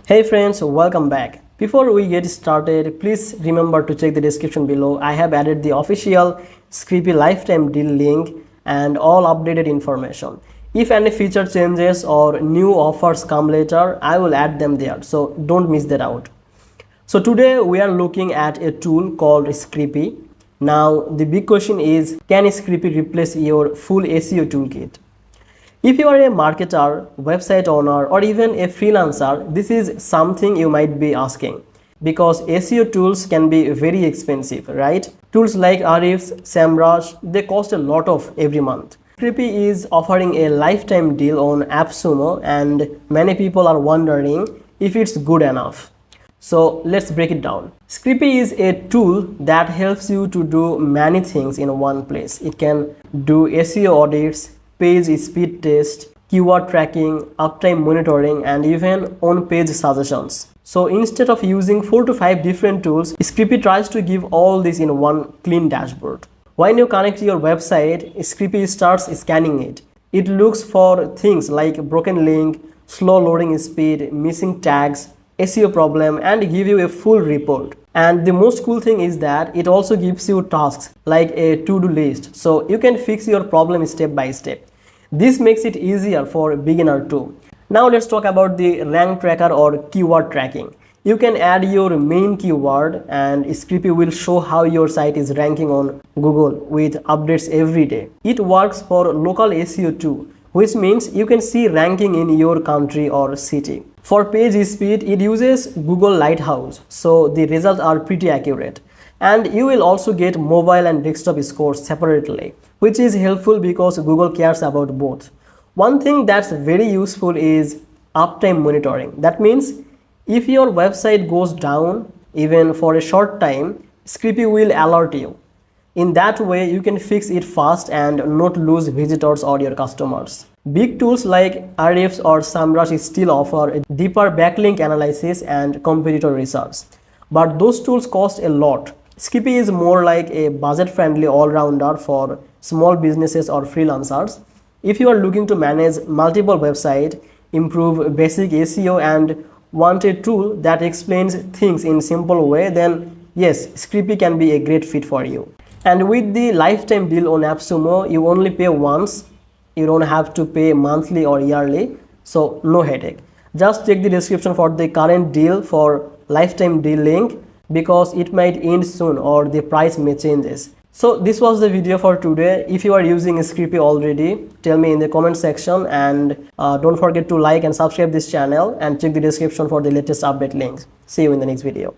Hey friends, welcome back. Before we get started, please remember to check the description below. I have added the official Screpy lifetime deal link and all updated information. If any feature changes or new offers come later, I will add them there, so don't miss that out. So today we are looking at a tool called Screpy. Now the big question is, can Screpy replace your full SEO toolkit? If you are a marketer, website owner, or even a freelancer, this is something you might be asking, because SEO tools can be very expensive, right? Tools like Ahrefs, SEMrush, they cost a lot of every month. Screpy is offering a lifetime deal on AppSumo, and many people are wondering if it's good enough. So let's break it down. Screpy is a tool that helps you to do many things in one place. It can do SEO audits, page speed test, keyword tracking, uptime monitoring, and even on-page suggestions. So instead of using 4 to 5 different tools, Screpy tries to give all this in one clean dashboard. When you connect your website, Screpy starts scanning it. It looks for things like broken link, slow loading speed, missing tags, SEO problem, and give you a full report. And the most cool thing is that it also gives you tasks like a to-do list, so you can fix your problem step by step. This makes it easier for a beginner too. Now let's talk about the rank tracker or keyword tracking. You can add your main keyword and Screpy will show how your site is ranking on Google with updates every day. It works for local SEO too, which means you can see ranking in your country or city. For page speed, it uses Google Lighthouse, so the results are pretty accurate. And you will also get mobile and desktop scores separately, which is helpful because Google cares about both. One thing that's very useful is uptime monitoring. That means if your website goes down, even for a short time, Screpy will alert you. In that way, you can fix it fast and not lose visitors or your customers. Big tools like Ahrefs or SEMrush still offer a deeper backlink analysis and competitor research, but those tools cost a lot. Screpy is more like a budget-friendly all-rounder for small businesses or freelancers. If you are looking to manage multiple websites, improve basic SEO, and want a tool that explains things in a simple way, then yes, Screpy can be a great fit for you. And with the lifetime deal on AppSumo, you only pay once. You don't have to pay monthly or yearly, so no headache. Just check the description for the current deal for lifetime deal link, because it might end soon or the price may changes. So this was the video for today. If you are using Screpy already, tell me in the comment section, and don't forget to like and subscribe this channel and check the description for the latest update links. See you in the next video.